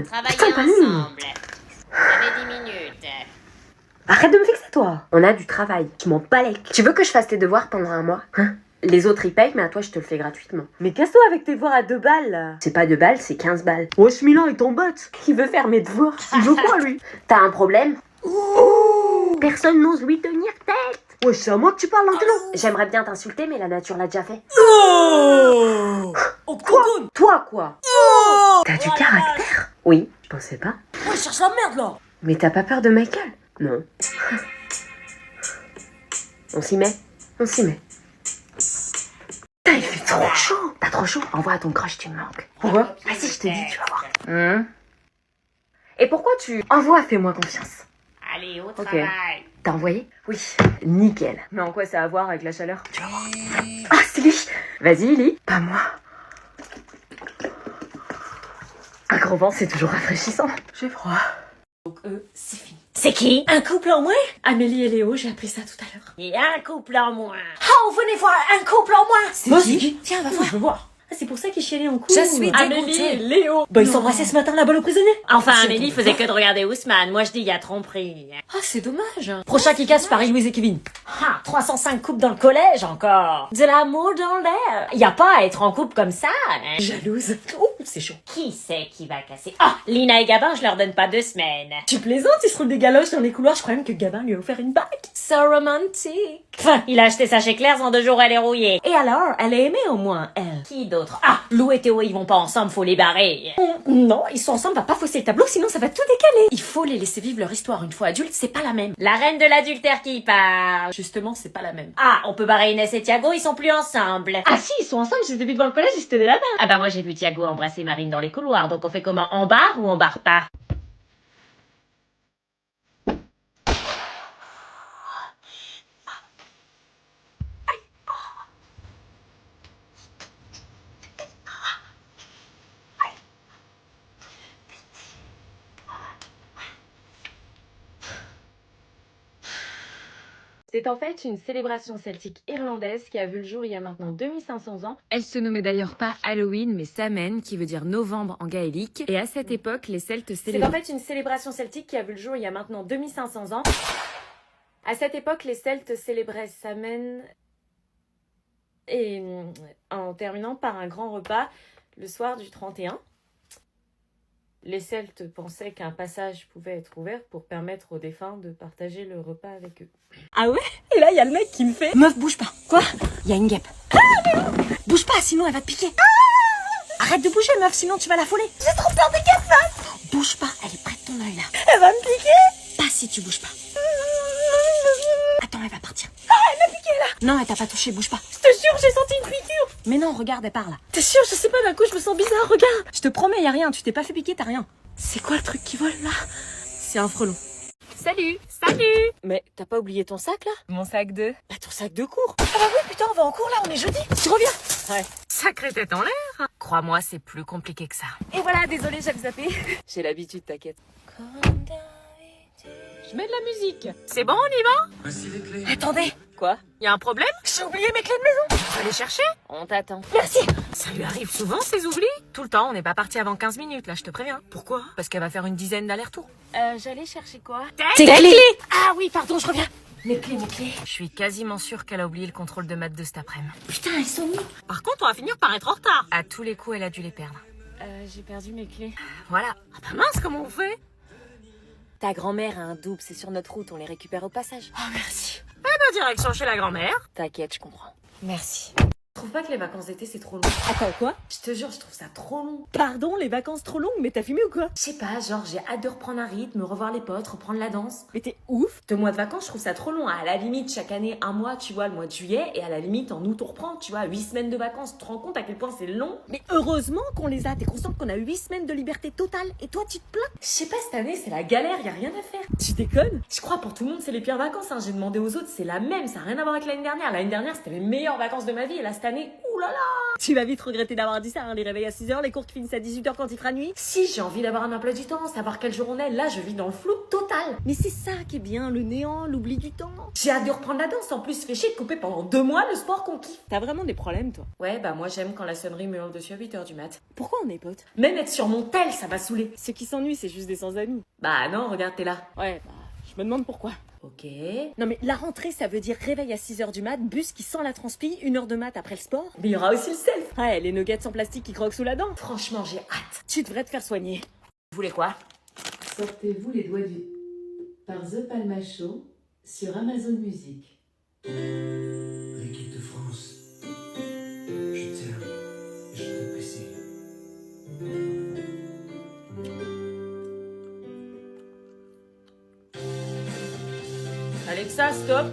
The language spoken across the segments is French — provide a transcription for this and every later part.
Travailler ensemble. Vous avez 10 minutes. Arrête de me fixer, toi. On a du travail. Tu m'en balèques. Tu veux que je fasse tes devoirs pendant un mois, hein? Les autres ils payent, mais à toi je te le fais gratuitement. Mais casse-toi avec tes devoirs à 2 balles là. C'est pas 2 balles, c'est 15 balles. Wesh Milan, il t'embotte. Qui veut faire mes devoirs? Il veut quoi lui? T'as un problème? Personne n'ose lui tenir tête. Wesh, c'est à moi que tu parles maintenant. J'aimerais bien t'insulter, mais la nature l'a déjà fait. Quoi? Toi quoi? T'as du caractère? Oui, je pensais pas. Ouais, je cherche la merde là. Mais t'as pas peur de Michael? Non. On s'y met? On s'y met. Putain, il fait trop chaud. T'as trop chaud? Envoie à ton crush, tu me manques. Pourquoi? Vas-y, je te dis, tu vas voir. Et pourquoi tu... Envoie, fais-moi confiance. Allez, au travail. T'as envoyé? Oui. Nickel. Mais en quoi ça a à voir avec la chaleur? Tu vas voir. Ah, c'est lui. Vas-y, lis. Pas moi. Un gros vent, c'est toujours rafraîchissant. J'ai froid. Donc c'est fini. C'est qui? Un couple en moins? Amélie et Léo, j'ai appris ça tout à l'heure. Il y a un couple en moins. Oh, venez voir un couple en moins. C'est Moi, qui? c'est qui? Tiens, va voir. Je veux voir. Ah, c'est pour ça qu'ils chialaient en couple. Je suis Amélie dégoûtée. et Léo. Bah, ils s'embrassaient ce matin là-bas au prisonnier. Enfin, C'est Amélie ton faisait frère. que de regarder Ousmane. Moi, je dis, il y a tromperie. Ah, c'est dommage. Prochain qui casse, Paris-Louise et Kevin. Ah, 305 couples dans le collège encore. De l'amour dans l'air. Y a pas à être en couple comme ça. Hein. Jalouse. Oh, c'est chaud. Qui c'est qui va casser? Ah, Lina et Gabin, je leur donne pas 2 semaines. Tu plaisantes, ils se roulent des galoches dans les couloirs. Je crois même que Gabin lui a offert une bague. So romantique. Enfin, il a acheté ça chez Claire's, en 2 jours, elle est rouillée. Et alors, elle a aimé au moins, elle. Qui d'autre? Ah, Lou et Théo, ils vont pas ensemble, faut les barrer. Non, ils sont ensemble, va pas fausser le tableau, sinon ça va tout décaler. Il faut les laisser vivre leur histoire. Une fois adultes, c'est pas la même. La reine de l'adultère qui parle. Justement, c'est pas la même. Ah, on peut barrer Inès et Thiago, ils sont plus ensemble. Ah si, ils sont ensemble, je les ai vus devant le collège, ils se tenaient là-bas. Ah bah moi j'ai vu Thiago embrasser Marine dans les couloirs, donc on fait comment? On barre ou on barre pas? C'est en fait une célébration celtique irlandaise qui a vu le jour il y a maintenant 2500 ans. Elle se nommait d'ailleurs pas Halloween, mais Samhain, qui veut dire novembre en gaélique. Et à cette époque, les Celtes célébraient... C'est en fait une célébration celtique qui a vu le jour il y a maintenant 2500 ans. À cette époque, les Celtes célébraient Samhain et en terminant par un grand repas le soir du 31. Les Celtes pensaient qu'un passage pouvait être ouvert pour permettre aux défunts de partager le repas avec eux. Ah ouais? Et là, il y a le mec qui me fait... Meuf, bouge pas. Quoi? Il y a une guêpe. Bouge pas, sinon elle va te piquer. Arrête de bouger, meuf, sinon tu vas l'affoler. J'ai trop peur des guêpes, meuf. Bouge pas, elle est près de ton œil, là. Elle va me piquer. Pas si tu bouges pas. Attends, elle va partir. Ah, elle m'a piqué, là. Non, elle t'a pas touché, bouge pas. Je te jure, j'ai senti une piqûre. Mais non, regarde, elle part, là. T'es sûr? Je sais pas, d'un coup, je me sens bizarre, regarde. Je te promets, y a rien, tu t'es pas fait piquer, t'as rien. C'est quoi le truc qui vole, là? C'est un frelon. Salut! Salut! Mais t'as pas oublié ton sac, là? Mon sac de... Bah, ton sac de cours. Ah bah oui, putain, on va en cours, là, on est jeudi. Tu reviens? Ouais. Sacrée tête en l'air! Crois-moi, c'est plus compliqué que ça. Et voilà, désolé, j'avais zappé. J'ai l'habitude, t'inquiète. Je mets de la musique. C'est bon, on y va? Attendez. Quoi? Y a un problème? J'ai oublié mes clés de maison. Faut les chercher? On t'attend. Merci. Ça lui arrive souvent, ces oublis? Tout le temps, on n'est pas parti avant 15 minutes, là, je te préviens. Pourquoi? Parce qu'elle va faire une dizaine d'allers-retours. J'allais chercher quoi? Tes clés. Ah oui, pardon, je reviens. Mes clés. Je suis quasiment sûre qu'elle a oublié le contrôle de maths de cet après-midi. Putain, elles sont où? Par contre, on va finir par être en retard. À tous les coups, elle a dû les perdre. J'ai perdu mes clés. Voilà. Ah bah mince, comment on fait? Ta grand-mère a un double, c'est sur notre route, on les récupère au passage. Oh, merci. Eh ben, direction chez la grand-mère. T'inquiète, je comprends. Merci. Je trouve pas que les vacances d'été c'est trop long. Attends, quoi? Je te jure, je trouve ça trop long. Pardon, les vacances trop longues, mais t'as fumé ou quoi? Je sais pas, genre j'ai hâte de reprendre un rythme, revoir les potes, reprendre la danse. Mais t'es ouf! 2 mois de vacances, je trouve ça trop long. À la limite, chaque année, un mois, tu vois, le mois de juillet, et à la limite, en août, on reprend, tu vois, 8 semaines de vacances. Tu te rends compte à quel point c'est long? Mais heureusement qu'on les a, t'es consciente qu'on a 8 semaines de liberté totale, et toi, tu te plains? Je sais pas, cette année, c'est la galère, y a rien à faire. Tu déconnes? Je crois pour tout le monde, c'est les pires vacances, hein. J'ai demandé aux autres, c'est la même, ça a rien à voir avec l'année dernière. L'année dernière, c'était les meilleures vacances de ma vie, et là, cette année, Ouh là là. Tu vas vite regretter d'avoir dit ça, hein, les réveils à 6h, les cours qui finissent à 18h quand il fera nuit. Si j'ai envie d'avoir un emploi du temps, savoir quel jour on est, là je vis dans le flou total. Mais c'est ça qui est bien, le néant, l'oubli du temps. J'ai hâte de reprendre la danse, en plus fait chier de couper pendant 2 mois le sport qu'on kiffe. T'as vraiment des problèmes, toi. Ouais, bah moi j'aime quand la sonnerie me hurle dessus à 8h du mat. Pourquoi on est potes? Même être sur mon tel, ça m'a saoulé. Ceux qui s'ennuient, c'est juste des sans-amis. Bah non, regarde, t'es là. Ouais, bah, je me demande pourquoi. Ok. Non mais la rentrée, ça veut dire réveil à 6h du mat, bus qui sent la transpi, 1h de mat après le sport. Mais il y aura aussi le self. Ouais, les nuggets en plastique qui croquent sous la dent. Franchement, j'ai hâte. Tu devrais te faire soigner. Vous voulez quoi? Sortez-vous les doigts du... par The Palma Show sur Amazon Music. L'équipe de France, je t'aime et je t'apprécie. Alexa, stop.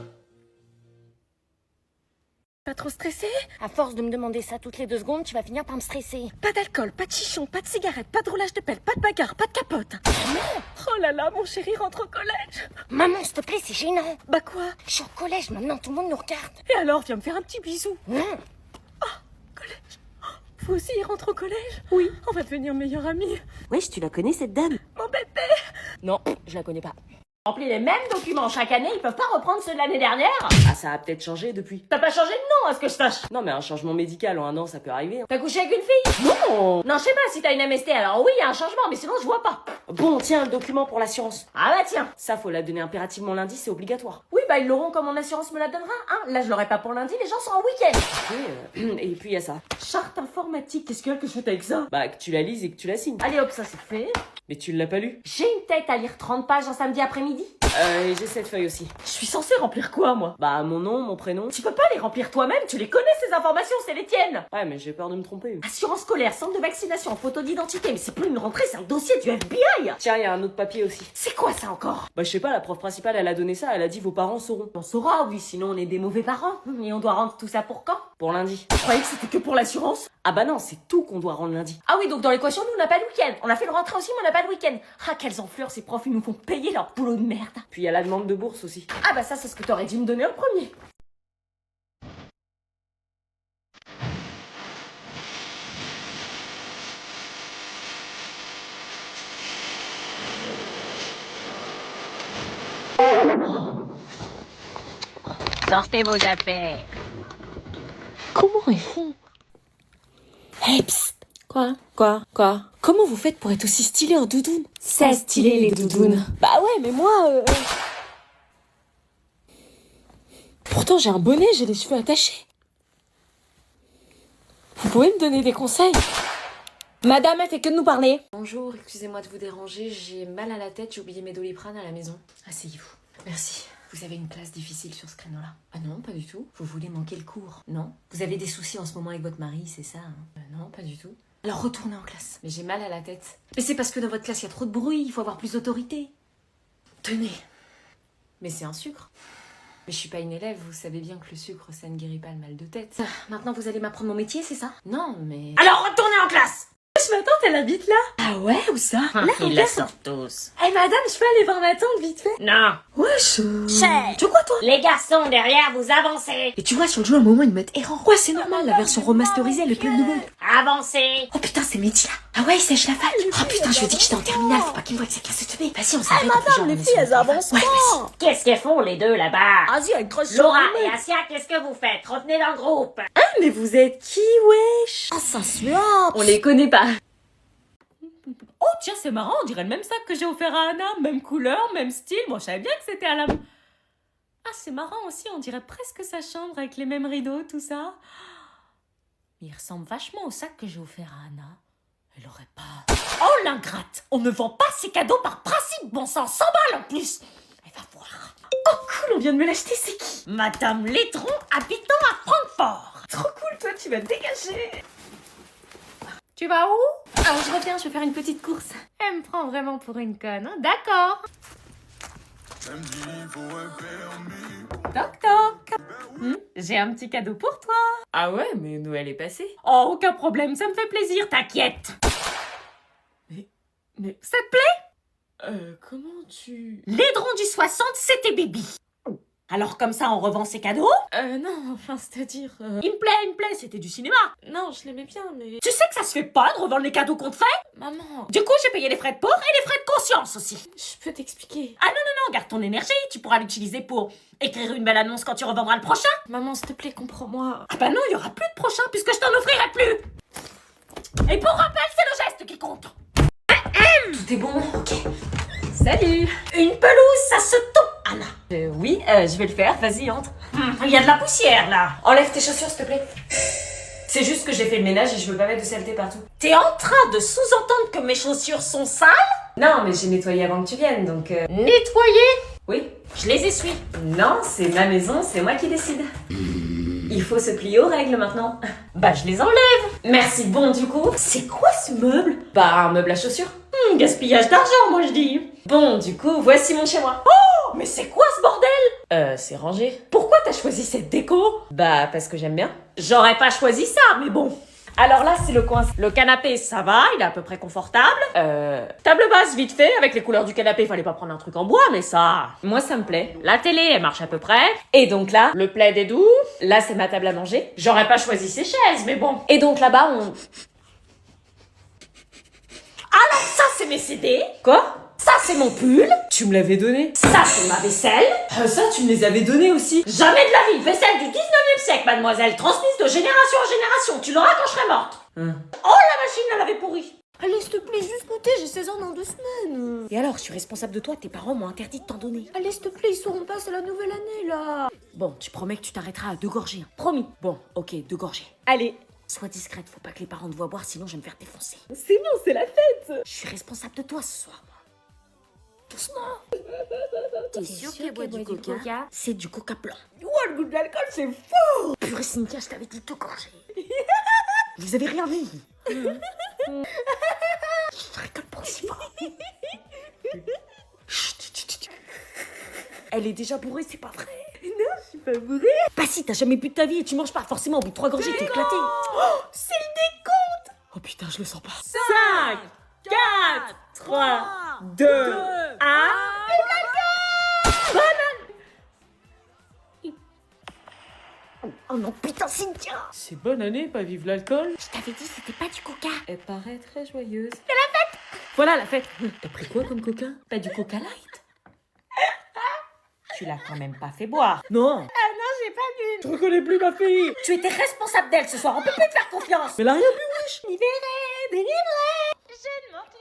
Pas trop stressé? À force de me demander ça toutes les 2 secondes, tu vas finir par me stresser. Pas d'alcool, pas de chichon, pas de cigarette, pas de roulage de pelle, pas de bagarre, pas de capote. Oh là là, mon chéri rentre au collège. Maman, s'il te plaît, c'est gênant. Bah quoi? Je suis au collège maintenant, tout le monde nous regarde. Et alors, viens me faire un petit bisou. Non. Collège. Vous aussi, il rentre au collège? Oui. On va devenir meilleurs amis. Wesh, tu la connais cette dame? Mon bébé. Non, je la connais pas. Remplis les mêmes documents chaque année, ils peuvent pas reprendre ceux de l'année dernière. Ah, ça a peut-être changé depuis. T'as pas changé de nom, à ce que je sache. Non, mais un changement médical en un an, ça peut arriver. T'as couché avec une fille? Non. Non, je sais pas si t'as une MST, alors oui, il y a un changement, mais sinon je vois pas. Bon, tiens, le document pour l'assurance. Ah bah tiens. Ça, faut la donner impérativement lundi, c'est obligatoire. Oui, bah ils l'auront comme mon assurance me la donnera, hein. Là, je l'aurai pas pour lundi, les gens sont en week-end. Et puis, il y a ça. Charte informatique, qu'est-ce qu'il y a que je fais avec ça? Bah, que tu la lises et que tu la signes. Allez hop, ça c'est fait. Mais tu l'as pas lu? J'ai une tête à lire 30 pages un samedi après-midi. Et j'ai cette feuille aussi. Je suis censée remplir quoi, moi? Bah, mon nom, mon prénom. Tu peux pas les remplir toi-même, tu les connais ces informations, c'est les tiennes. Ouais, mais j'ai peur de me tromper. Assurance scolaire, centre de vaccination, photo d'identité, mais c'est plus une rentrée, c'est un dossier du FBI. Tiens, il y a un autre papier aussi. C'est quoi ça encore? Bah, je sais pas, la prof principale, elle a donné ça, elle a dit vos parents sauront. On saura, oui, sinon on est des mauvais parents. Et on doit rendre tout ça pour quand? Pour lundi. Je croyais que c'était que pour l'assurance. Ah bah non, c'est tout qu'on doit rendre lundi. Ah oui, donc dans l'équation, nous on n'a pas de week-end. On a fait le rentrée aussi, mais on n'a pas de week-end. Ah, quelles enflures, ces profs, ils nous font payer leur boulot de merde. Puis il y a la demande de bourse aussi. Ah bah ça, c'est ce que t'aurais dû me donner en premier. Sortez vos affaires. Comment ils font? Hey, psst. Quoi? Comment vous faites pour être aussi stylé en doudoune? C'est stylé les doudounes. Bah ouais, mais moi... Pourtant j'ai un bonnet, j'ai les cheveux attachés. Vous pouvez me donner des conseils? Madame, elle fait que de nous parler. Bonjour, excusez-moi de vous déranger, j'ai mal à la tête, j'ai oublié mes Doliprane à la maison. Asseyez-vous. Merci. Vous avez une classe difficile sur ce créneau-là? Ah non, pas du tout. Vous voulez manquer le cours? Non. Vous avez des soucis en ce moment avec votre mari, c'est ça hein? Non, pas du tout. Alors retournez en classe. Mais j'ai mal à la tête. Mais c'est parce que dans votre classe, il y a trop de bruit, il faut avoir plus d'autorité. Tenez. Mais c'est un sucre. Mais je suis pas une élève, vous savez bien que le sucre, ça ne guérit pas le mal de tête. Maintenant, vous allez m'apprendre mon métier, c'est ça? Non, mais... Alors retournez en classe. Ma tante, elle habite là. Ah ouais, où ça? Là, Ils la sortent tous. Eh madame, je peux aller voir ma tante vite fait? Non. Wesh. Chef. Tu vois quoi toi? Les garçons derrière, vous avancez. Et tu vois, sur le jeu, à un moment, ils mettent errant. Ouais, c'est normal, la version remasterisée, elle est pleine de bugs. Avancez. Oh putain, c'est Mehdi là. Ah ouais, il sèche la fac. Oh putain, je lui ai dit que j'étais en terminale, faut pas qu'il me voie avec sa classe de teubé. Vas-y, on s'arrête. Madame, les filles, elles avancent pas. Qu'est-ce qu'elles font les deux là-bas? Vas-y, elle croche sur Laura le et mec. Asia, qu'est-ce que vous faites? Revenez dans le groupe. Mais vous êtes qui, wesh? Oh, ça suave. On les connaît pas. Oh tiens, c'est marrant, on dirait le même sac que j'ai offert à Anna. Même couleur, même style. Bon, je savais bien que c'était à la... Ah, c'est marrant aussi, on dirait presque sa chambre avec les mêmes rideaux, tout ça. Mais il ressemble vachement au sac que j'ai offert à Anna. Elle aurait pas... Oh l'ingrate! On ne vend pas ses cadeaux par principe, bon sang, 100 balles en plus! Elle va voir. Oh cool, on vient de me l'acheter, c'est qui? Madame Létron, habitant à Francfort. Trop cool, toi, tu vas te dégager. Tu vas où? Alors je reviens, je vais faire une petite course. Elle me prend vraiment pour une conne, hein? D'accord. Toc toc. J'ai un petit cadeau pour toi. Ah ouais, mais Noël est passé. Oh, aucun problème, ça me fait plaisir, t'inquiète. Mais ça te plaît? Comment tu... L'aidron du 60, c'était Bibi. Alors comme ça, on revend ses cadeaux? Non, enfin, c'est-à-dire... Il me plaît, c'était du cinéma. Non, je l'aimais bien, mais... Tu sais que ça se fait pas de revendre les cadeaux qu'on te fait? Maman, Du coup, j'ai payé les frais de port et les frais de conscience aussi. je peux t'expliquer. Ah non, garde ton énergie, tu pourras l'utiliser pour écrire une belle annonce quand tu revendras le prochain. Maman, s'il te plaît, comprends-moi. Ah bah non, il y aura plus de prochain puisque je t'en offrirai plus. Et pour rappel, c'est le geste qui compte. Tout est bon, ok. Salut. Une pelouse, ça se tond, Anna. Oui, je vais le faire, vas-y, entre. Il y a de la poussière là. Enlève tes chaussures, s'il te plaît. C'est juste que j'ai fait le ménage et je veux pas mettre de saleté partout. T'es en train de sous-entendre que mes chaussures sont sales? Non, mais j'ai nettoyé avant que tu viennes, donc... Nettoyer? Oui. Je les essuie. Non, c'est ma maison, c'est moi qui décide. Il faut se plier aux règles maintenant. Bah je les enlève. Merci, bon, du coup... C'est quoi ce meuble? Bah, un meuble à chaussures. Gaspillage d'argent, moi je dis. Bon, du coup, voici mon chez moi. Oh, mais c'est quoi ce bordel? C'est rangé. Pourquoi t'as choisi cette déco? Bah, parce que j'aime bien. J'aurais pas choisi ça, mais bon. Alors là, c'est le coin... Le canapé, ça va, il est à peu près confortable. Table basse, vite fait, avec les couleurs du canapé, fallait pas prendre un truc en bois, mais ça... Moi, ça me plaît. La télé, elle marche à peu près. Et donc là, Le plaid est doux. là, c'est ma table à manger. J'aurais pas choisi ces chaises, mais bon. Et donc là-bas, on... Alors ça, c'est mes CD. Quoi? Ça, c'est mon pull. Tu me l'avais donné. Ça, c'est ma vaisselle. Ça, tu me les avais donnés aussi. Jamais de la vie. Vaisselle du 19e siècle, mademoiselle. Transmise de génération en génération. Tu l'auras quand je serai morte. Oh, la machine, elle avait pourri. Allez, s'il te plaît, juste goûter, j'ai 16 ans dans 2 semaines. Et alors, je suis responsable de toi. Tes parents m'ont interdit de t'en donner. Allez, s'il te plaît, ils sauront pas, c'est la nouvelle année, là. Bon, tu promets que tu t'arrêteras à 2 gorgées. Hein. Promis. Bon, ok, 2 gorgées. Allez. Sois discrète, faut pas que les parents te voient boire, sinon je vais me faire défoncer. C'est bon, c'est la fête. Je suis responsable de toi ce soir, moi. Doucement. T'es sûr qu'elle boit du coca? C'est du coca blanc. Ouah, le goût de l'alcool, c'est fou. Purée, Cynthia, je t'avais dit 2 gorgées. Vous avez rien vu. Je rigole pas aussi fort. Chut, chut, chut. Elle est déjà bourrée, c'est pas vrai. Non, je suis pas bourrée. Bah si, t'as jamais bu de ta vie et tu manges pas. Forcément, au bout de 3 gorgées, t'es éclaté. Oh, c'est le décompte. Oh putain, je le sens pas. 5, 4, 3, 2, 1... Oh non, putain, Cynthia. C'est bonne année, pas vivre l'alcool. Je t'avais dit, c'était pas du coca. Elle paraît très joyeuse. Voilà la fête. T'as pris quoi comme coca? Pas du coca light. Tu l'as quand même pas fait boire. Non. Je reconnais plus ma fille. Tu étais responsable d'elle ce soir, on peut plus te faire confiance. Mais elle a rien bu, wesh.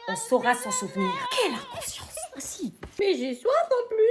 On saura s'en souvenir. Quelle inconscience. Ah si. Mais j'ai soif en plus.